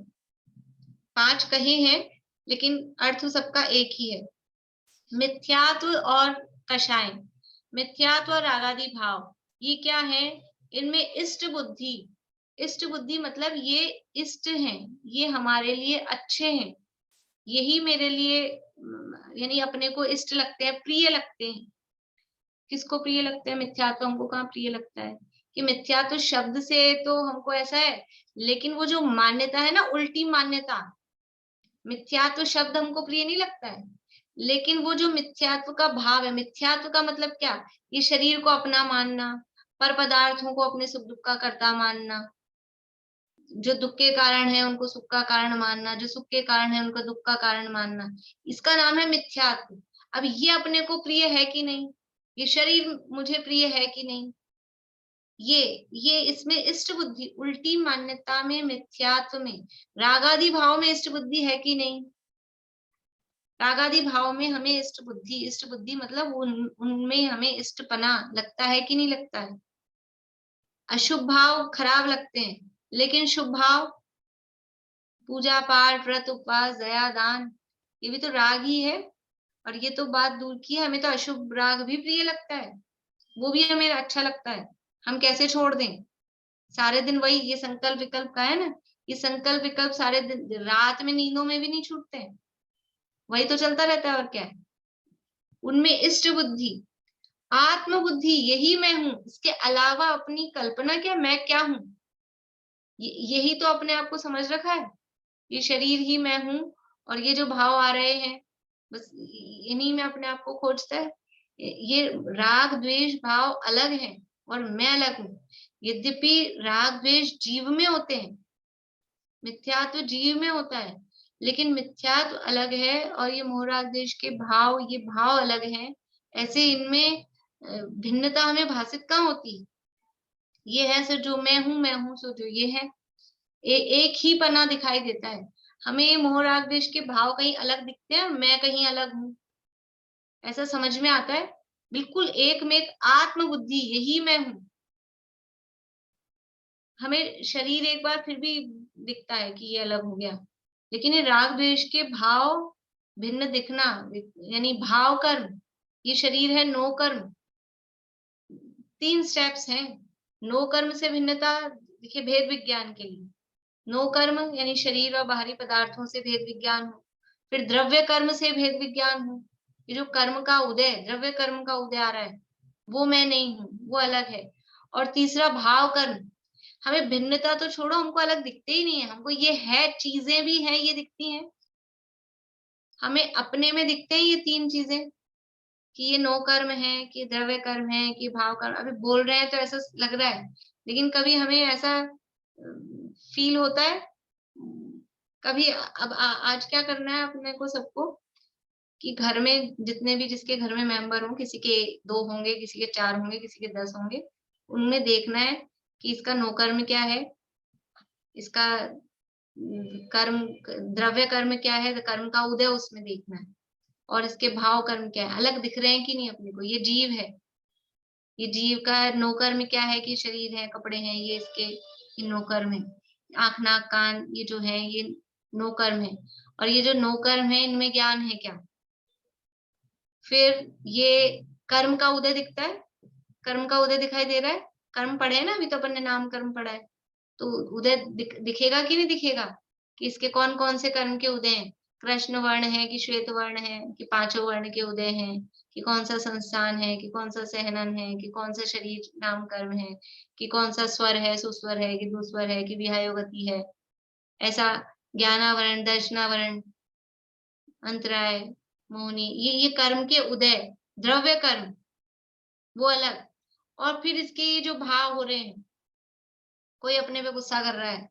5 कहे हैं लेकिन अर्थ सबका एक ही है। मिथ्यात्व और कषाय, मिथ्यात्व और रागादि भाव, ये क्या है? इनमें इष्ट बुद्धि, इष्ट बुद्धि मतलब ये इष्ट हैं, ये हमारे लिए अच्छे हैं, यही मेरे लिए यानी अपने को इष्ट लगते हैं, प्रिय लगते हैं। किसको प्रिय लगते हैं? मिथ्यात्व हमको कहाँ प्रिय लगता है? कि मिथ्यात्व शब्द से तो हमको ऐसा है, लेकिन वो जो मान्यता है ना, उल्टी मान्यता, मिथ्यात्व शब्द हमको प्रिय नहीं लगता है, लेकिन वो जो मिथ्यात्व का भाव है, मिथ्यात्व का मतलब क्या? ये शरीर को अपना मानना, पर पदार्थों को अपने सुख दुख का कर्ता मानना, जो दुख के कारण है उनको सुख का कारण मानना, जो सुख के कारण है उनको दुख का कारण मानना, इसका नाम है मिथ्यात्व। अब ये अपने को प्रिय है कि नहीं? ये शरीर मुझे प्रिय है कि नहीं? ये इसमें इष्ट बुद्धि, उल्टी मान्यता में, मिथ्यात्व में, रागादि भाव में इष्ट बुद्धि है कि नहीं? रागादि भाव में हमें इष्ट बुद्धि, इष्ट बुद्धि मतलब उनमें हमें इष्टपना लगता है कि नहीं लगता है? अशुभ भाव खराब लगते हैं, लेकिन शुभ भाव, पूजा पाठ, व्रत उपवास, दया दान, ये भी तो राग ही है। और ये तो बात दूर की है, हमें तो अशुभ राग भी प्रिय लगता है, वो भी हमें अच्छा लगता है। हम कैसे छोड़ दें? सारे दिन वही, ये संकल्प विकल्प का है ना, ये संकल्प विकल्प सारे दिन, रात में नींदों में भी नहीं छूटते हैं, वही तो चलता रहता है और क्या है। उनमें इष्ट बुद्धि, आत्म बुद्धि, यही मैं हूं, इसके अलावा अपनी कल्पना क्या, मैं क्या हूं, यही तो अपने आप को समझ रखा है। ये शरीर ही मैं हूं, और ये जो भाव आ रहे हैं, बस इन्हीं में अपने आप को खोजता है। ये राग द्वेष भाव अलग हैं और मैं अलग हूं। यद्यपि राग द्वेष जीव में होते हैं, मिथ्यात्व जीव में होता है, लेकिन मिथ्यात्व अलग है और ये मोह राग द्वेष के भाव, ये भाव अलग हैं। ऐसे इनमें भिन्नता हमें भासित कहाँ होती? ये है सो जो मैं हूं सो जो ये है, एक ही पना दिखाई देता है। हमें ये मोह राग द्वेष के भाव कहीं अलग दिखते हैं, मैं कहीं अलग हूँ, ऐसा समझ में आता है। बिल्कुल एक में एक आत्म बुद्धि, यही मैं हूँ। हमें शरीर एक बार फिर भी दिखता है कि ये अलग हो गया, लेकिन ये राग द्वेष के भाव भिन्न दिखना, यानी भाव कर्म, ये शरीर है नो कर्म, 3 स्टेप्स हैं। नो कर्म से भिन्नता, देखिए भेद विज्ञान के लिए, नो कर्म यानी शरीर और बाहरी पदार्थों से भेद विज्ञान हो, फिर द्रव्य कर्म से भेद विज्ञान हो, ये जो कर्म का उदय, द्रव्य कर्म का उदय आ रहा है, वो मैं नहीं हूँ, वो अलग है। और तीसरा भाव कर्म, हमें भिन्नता तो छोड़ो, हमको अलग दिखते ही नहीं है, हमको ये है, चीजें भी हैं ये दिखती हैं, हमें अपने में दिखते हैं ये 3 चीजें, कि ये नो कर्म है, कि द्रव्य कर्म है, कि भाव कर्म। अभी बोल रहे हैं तो ऐसा लग रहा है, लेकिन कभी हमें ऐसा फील होता है, कभी अब आज क्या करना है अपने को सबको, कि घर में जितने भी जिसके घर में मेंबर हों, किसी के 2 होंगे, किसी के 4 होंगे, किसी के 10 होंगे, उनमें देखना है कि इसका नो कर्म क्या है, इसका कर्म, द्रव्य कर्म क्या है, कर्म का उदय उसमें देखना है, और इसके भाव कर्म क्या है, अलग दिख रहे हैं कि नहीं अपने को। ये जीव है, ये जीव का नो कर्म क्या है, कि शरीर है, कपड़े हैं, ये इसके ये नो कर्म है। आंख नाक कान ये जो है ये नो कर्म है, और ये जो नो कर्म है इनमें ज्ञान है क्या? फिर ये कर्म का उदय दिखता है, कर्म का उदय दिखाई दे रहा है, कर्म पढ़े है ना अभी तो अपन ने, नाम कर्म पढ़ा है, तो उदय दिखेगा कि नहीं दिखेगा, कि इसके कौन कौन से कर्म के उदय हैं, कृष्ण वर्ण है कि श्वेत वर्ण है, कि पांचों वर्ण के उदय हैं, कि कौन सा संस्थान है, कि कौन सा सहनन है, कि कौन सा शरीर नाम कर्म है, कि कौन सा स्वर है, सुस्वर है कि दुस्वर है, कि विहायो गति है, ऐसा ज्ञानावरण, दर्शनावरण, अंतराय, मोहिनी, ये कर्म के उदय, द्रव्य कर्म वो अलग। और फिर इसके ये जो भाव हो रहे हैं, कोई अपने पे गुस्सा कर रहा है,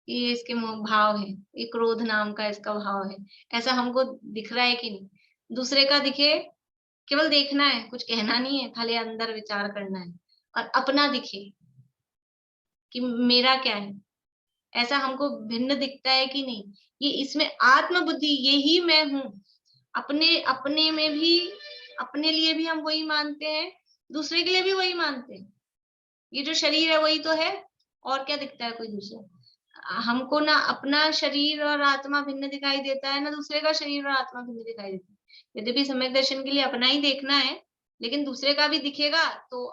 ये इसके भाव है, ये क्रोध नाम का इसका भाव है, ऐसा हमको दिख रहा है कि नहीं? दूसरे का दिखे, केवल देखना है, कुछ कहना नहीं है, खाली अंदर विचार करना है, और अपना दिखे कि मेरा क्या है, ऐसा हमको भिन्न दिखता है कि नहीं? ये इसमें आत्म बुद्धि, यही मैं हूँ, अपने अपने में भी, अपने लिए भी हम वही मानते हैं, दूसरे के लिए भी वही मानते हैं। ये जो शरीर है वही तो है, और क्या दिखता है कोई दूसरा? हमको ना अपना शरीर और आत्मा भिन्न दिखाई देता है, ना दूसरे का शरीर और आत्मा भिन्न दिखाई देता है। यद्यपि सम्यक दर्शन के लिए अपना ही देखना है, लेकिन दूसरे का भी दिखेगा तो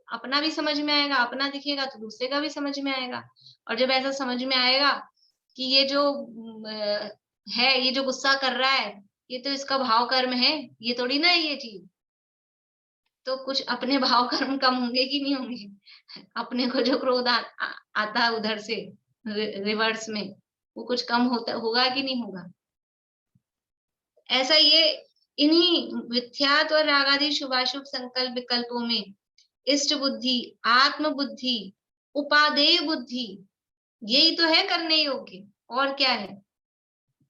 अपना भी समझ में आएगा, अपना दिखेगा तो दूसरे का भी समझ में आएगा। और जब ऐसा समझ में आएगा कि ये जो है, ये जो गुस्सा कर रहा है, ये तो इसका भाव कर्म है, ये थोड़ी ना है ये चीज, तो कुछ अपने भाव कर्म कम होंगे कि नहीं होंगे? अपने को जो क्रोध आता है उधर से रिवर्स में, वो कुछ कम होता होगा कि नहीं होगा? ऐसा ये इन्हीं मिथ्यात्व और रागादि शुभाशुभ संकल्प विकल्पों में इष्ट बुद्धि, आत्म बुद्धि, उपादेय बुद्धि, यही तो है करने योग्य। और क्या है?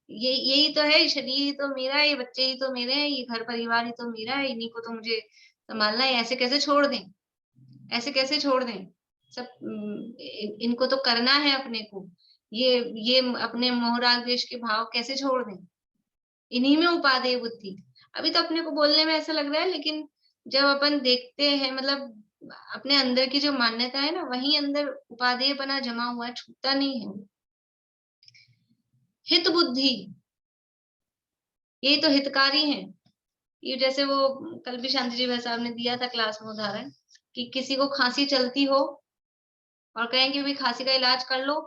यही तो है, शरीर ही तो मेरा है, ये बच्चे ही तो मेरे हैं, ये घर परिवार ही तो मेरा है, इन्हीं को तो मुझे संभालना है। ऐसे कैसे छोड़ दें? ऐसे कैसे छोड़ दें? सब इनको तो करना है अपने को। ये अपने मोह राग द्वेष के भाव कैसे छोड़ दें? इन्हीं में उपादेय बुद्धि। अभी तो अपने को बोलने में ऐसा लग रहा है, लेकिन जब अपन देखते हैं, मतलब अपने अंदर की जो मान्यता है ना, वहीं अंदर उपादेय बना जमा हुआ है, छूटता नहीं है। हित बुद्धि, यही तो हितकारी है। ये जैसे वो कल भी शांति जी भाई साहब ने दिया था क्लास में उदाहरण, कि किसी को खांसी चलती हो और कहें कि भाई खांसी का इलाज कर लो,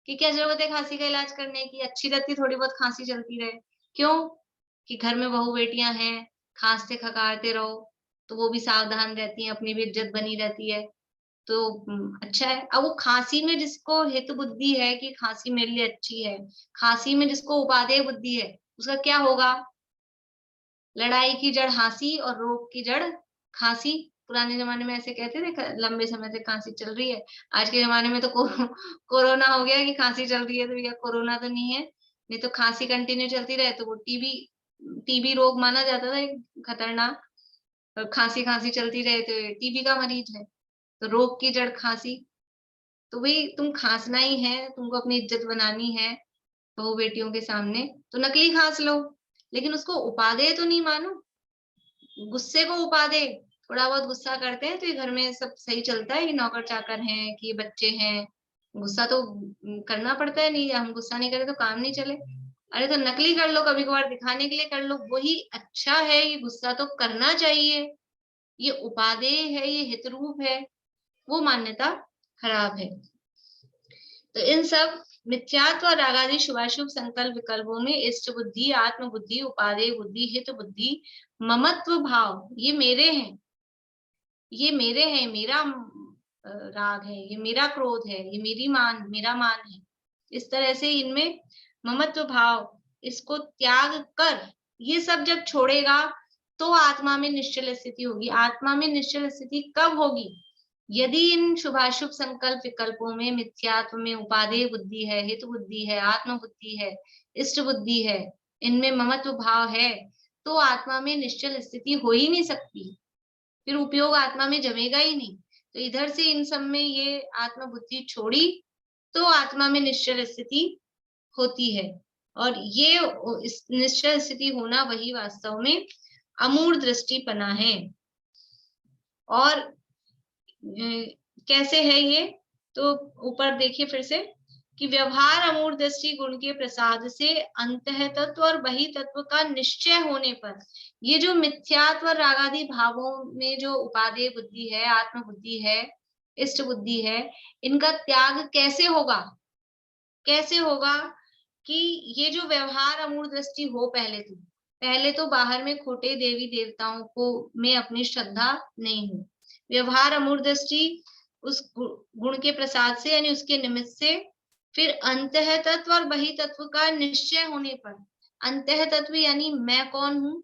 कि क्या जरूरत है खांसी का इलाज करने की, अच्छी रहती थोड़ी बहुत खांसी चलती रहे। क्यों? कि घर में बहू बेटियां हैं, खांसते खकारते रहो तो वो भी सावधान रहती हैं, अपनी भी इज्जत बनी रहती है, तो अच्छा है। अब वो खांसी में जिसको हित बुद्धि है कि खांसी मेरे लिए अच्छी है, खांसी में जिसको उपादेय बुद्धि है, उसका क्या होगा? लड़ाई की जड़ हांसी और रोग की जड़ खांसी। पुराने जमाने में ऐसे कहते थे, लंबे समय से खांसी चल रही है। आज के जमाने में तो कोरोना हो गया कि खांसी चल रही है, तो भैया कोरोना तो नहीं है। नहीं तो खांसी कंटिन्यू चलती रहे तो वो टीबी टीबी रोग माना जाता था एक खतरनाक। खांसी खांसी चलती रहे तो टीबी का मरीज है, तो रोग की जड़ खांसी। तो भाई तुम खांसना ही है, तुमको अपनी इज्जत बनानी है बहू बेटियों के सामने, तो नकली खांस लो, लेकिन उसको उपादेय तो नहीं मानो। गुस्से को उपादेय, थोड़ा बहुत गुस्सा करते हैं तो ये घर में सब सही चलता है, ये नौकर चाकर हैं कि ये बच्चे हैं, गुस्सा तो करना पड़ता है, नहीं हम गुस्सा नहीं करें तो काम नहीं चले। अरे तो नकली कर लो, कभी कभार दिखाने के लिए कर लो, वही अच्छा है। ये गुस्सा तो करना चाहिए, ये उपादेय है, ये हितरूप है, वो मान्यता खराब है। तो इन सब मिथ्यात्व और रागादि शुभाशुभ संकल्प विकल्पों में इष्ट बुद्धि, आत्म बुद्धि, उपादेय बुद्धि, हित बुद्धि, ममत्व भाव, ये मेरे हैं, ये मेरे हैं, मेरा राग है, ये मेरा क्रोध है, ये मेरा मान है। इस तरह से इनमें ममत्व भाव, इसको त्याग कर ये सब जब छोड़ेगा तो आत्मा में निश्चल स्थिति होगी। आत्मा में निश्चल स्थिति कब होगी? यदि इन शुभाशुभ संकल्प विकल्पों में मिथ्यात्व में उपादेय बुद्धि है, हित बुद्धि है, आत्म बुद्धि है, इष्ट बुद्धि है, इनमें ममत्व भाव है, तो आत्मा में निश्चल स्थिति हो ही नहीं सकती, फिर उपयोग आत्मा में जमेगा ही नहीं। तो इधर से इन सब में ये आत्म बुद्धि छोड़ी तो आत्मा में निश्चल स्थिति होती है। और ये इस निश्चल स्थिति होना वही वास्तव में अमूढ़ दृष्टिपना है। और कैसे है ये? तो ऊपर देखिए फिर से कि व्यवहार अमूढ़ दृष्टि गुण के प्रसाद से अंतः तत्व और बहि तत्व का निश्चय होने पर ये जो मिथ्यात्व और रागादि भावों में जो उपादेय बुद्धि है, आत्म बुद्धि है, इष्ट बुद्धि है, इनका त्याग कैसे होगा? कैसे होगा? कि ये जो व्यवहार अमूढ़ दृष्टि हो, पहले तो बाहर में खोटे देवी देवताओं को में अपनी श्रद्धा नहीं हो। व्यवहार अमूढ़ दृष्टि उस गुण के प्रसाद से यानी उसके निमित्त से, फिर अंतः तत्व और बहि तत्व का निश्चय होने पर, अंतः तत्व यानी मैं कौन हूँ,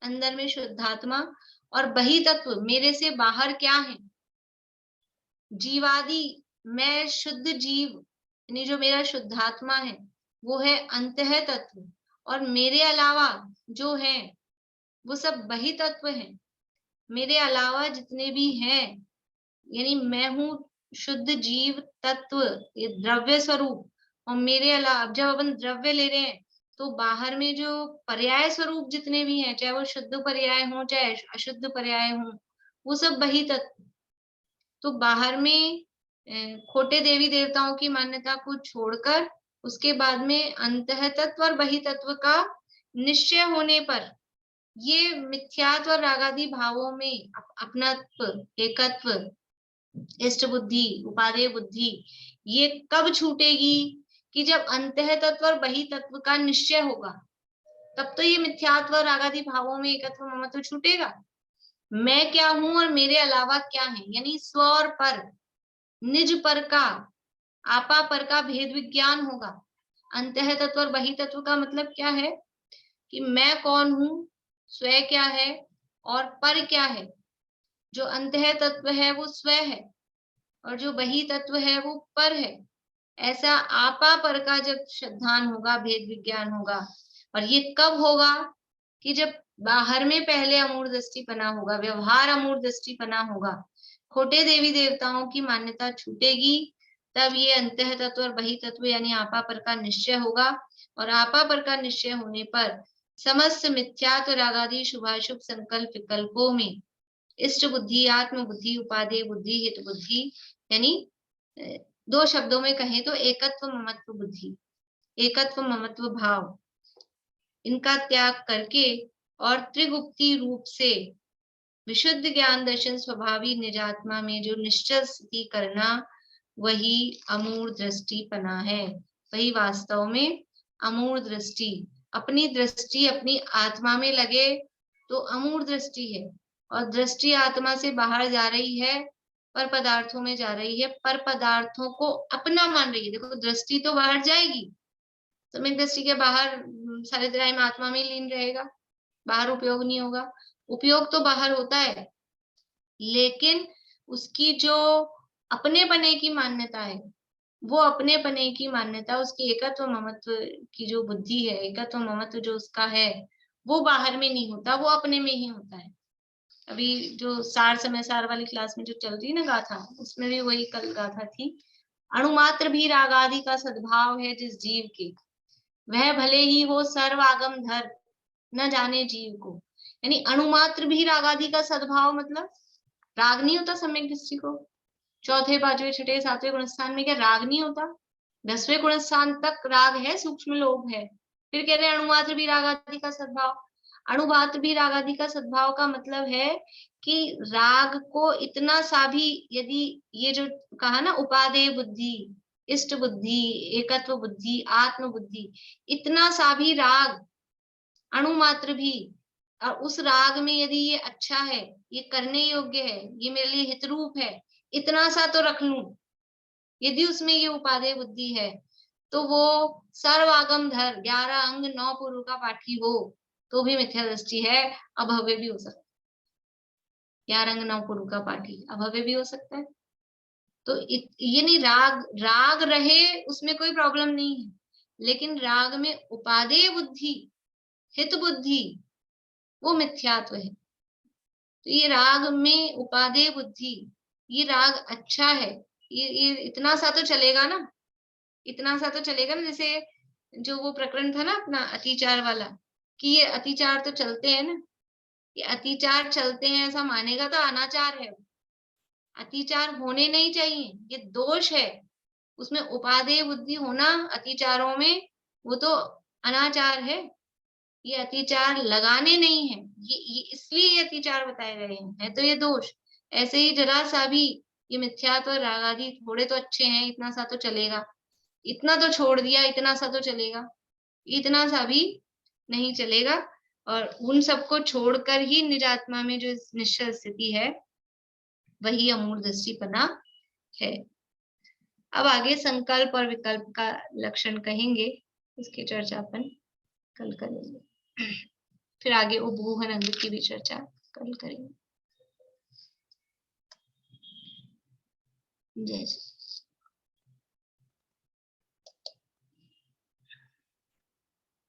अंदर में शुद्धात्मा, और बहि तत्व मेरे से बाहर क्या है, जीवादि मैं शुद्ध जीव यानी जो मेरा शुद्धात्मा है वो है अंतः तत्व, और मेरे अलावा जो है वो सब बहि तत्व है। मेरे अलावा जितने भी हैं यानी मैं हूँ शुद्ध जीव तत्व, ये द्रव्य स्वरूप, और मेरे अलावा जब अपन द्रव्य ले रहे हैं तो बाहर में जो पर्याय स्वरूप जितने भी हैं, चाहे वो शुद्ध पर्याय हो चाहे अशुद्ध पर्याय हो, वो सब बहि तत्व। तो बाहर में खोटे देवी देवताओं की मान्यता को छोड़कर उसके बाद में अंतः तत्व और बहि तत्व का निश्चय होने पर ये मिथ्यात्व और रागादि भावों में अपनत्व, एकत्व, इष्ट बुद्धि, उपादेय बुद्धि, ये कब छूटेगी? कि जब अंतः तत्व और बहि तत्व का निश्चय होगा, तब तो ये मिथ्यात्व और रागादि भावों में एकत्व ममत्व छूटेगा। मैं क्या हूं और मेरे अलावा क्या है, यानी स्व और पर, निज पर का, आपा पर का भेद विज्ञान होगा। अंतः तत्व और बहि तत्व का मतलब क्या है? कि मैं कौन हूं, स्व क्या है और पर क्या है। जो अंतः तत्व है वो स्व है और जो बहि तत्व है वो पर है। ऐसा आपा पर का जब श्रद्धान होगा, भेद विज्ञान होगा। और ये कब होगा? कि जब बाहर में पहले अमूढ़ दृष्टिपना होगा, व्यवहार अमूढ़ दृष्टिपना होगा, खोटे देवी देवताओं की मान्यता छूटेगी, तब ये अंतः तत्व और बहि तत्व यानी आपा पर का निश्चय होगा। और आपा पर का निश्चय होने पर समस्त मिथ्यात्व रागादि शुभाशुभ संकल्प विकल्पों में इष्ट बुद्धि, आत्म बुद्धि, उपादेय बुद्धि, हित बुद्धि, यानी दो शब्दों में कहें तो एकत्व ममत्व बुद्धि, एकत्व ममत्व भाव, इनका त्याग करके और त्रिगुप्ती रूप से विशुद्ध ज्ञान दर्शन स्वभावी निजात्मा में जो निश्चल स्थिति करना, वही अमूढ़ दृष्टिपना है। वही वास्तव में अमूढ़ दृष्टि, अपनी दृष्टि अपनी आत्मा में लगे तो अमूढ़ दृष्टि है। और दृष्टि आत्मा से बाहर जा रही है, पर पदार्थों में जा रही है, पर पदार्थों को अपना मान रही है। देखो, दृष्टि तो बाहर जाएगी, समय दृष्टि के बाहर सारे टाइम आत्मा में लीन रहेगा, बाहर उपयोग नहीं होगा। उपयोग तो बाहर होता है, लेकिन उसकी जो अपने पने की मान्यता है, वो अपने पने की मान्यता, उसकी एकत्व ममत्व की जो बुद्धि है, एकत्व ममत्व जो उसका है, वो बाहर में नहीं होता, वो अपने में ही होता है। अभी जो सार समय सार वाली क्लास में जो चल रही ना गाथा, उसमें भी वही कल गाथा थी। अणुमात्र भी रागादि का सद्भाव है जिस जीव के, वह भले ही हो सर्वागम धर, न जाने जीव को। यानी अणुमात्र भी रागादि का सद्भाव मतलब राग नहीं होता सम्यक दृष्टि को। चौथे, पांचवें, छठे, सातवें गुणस्थान में क्या राग नहीं होता? 10वें गुणस्थान तक राग है, सूक्ष्म लोभ है। फिर कह रहे हैं अणुमात्र भी रागादि का सद्भाव। अणुमात्र भी रागादि का सद्भाव का मतलब है कि राग को इतना सा भी, यदि ये जो कहा ना उपादेय बुद्धि, इष्ट बुद्धि, एकत्व बुद्धि, आत्म बुद्धि, इतना सा भी राग, अणुमात्र भी, और उस राग में यदि ये अच्छा है, ये करने योग्य है, ये मेरे लिए हितरूप है, इतना सा तो रख लूं, यदि उसमें ये उपादेय बुद्धि है, तो वो सर्वागम धर 11 अंग 9 पूर्व का पाठी हो तो भी मिथ्या दृष्टि है, अभव्य भी हो सकता है। 11 अंग 9 पूर्व का पाठी अभव्य भी हो सकता है। तो ये नहीं, राग रहे उसमें कोई प्रॉब्लम नहीं है, लेकिन राग में उपादेय बुद्धि, हित बुद्धि, वो मिथ्यात्व है। तो ये राग में उपादेय बुद्धि, ये राग अच्छा है, ये इतना सा तो चलेगा ना, इतना सा तो चलेगा ना। जैसे जो वो प्रकरण था ना अपना अतिचार वाला, कि ये अतिचार तो चलते हैं ना, ये अतिचार चलते हैं ऐसा मानेगा तो अनाचार है। अतिचार होने नहीं चाहिए, ये दोष है। उसमें उपादेय बुद्धि होना अतिचारों में, वो तो अनाचार है। ये अतिचार लगाने नहीं है, ये इसलिए ये अतिचार बताए गए हैं, है तो ये दोष। ऐसे ही जरा सा भी ये मिथ्यात्व राग आदि थोड़े तो अच्छे हैं, इतना सा तो चलेगा, इतना तो छोड़ दिया, इतना सा तो चलेगा, इतना सा भी नहीं चलेगा। और उन सबको छोड़कर ही निजात्मा में जो निश्चल स्थिति है, वही अमूढ़ दृष्टिपना है। अब आगे संकल्प और विकल्प का लक्षण कहेंगे, इसकी चर्चा अपन कल करेंगे। फिर आगे उपगूहन अंग की भी चर्चा कल करेंगे। जय श्री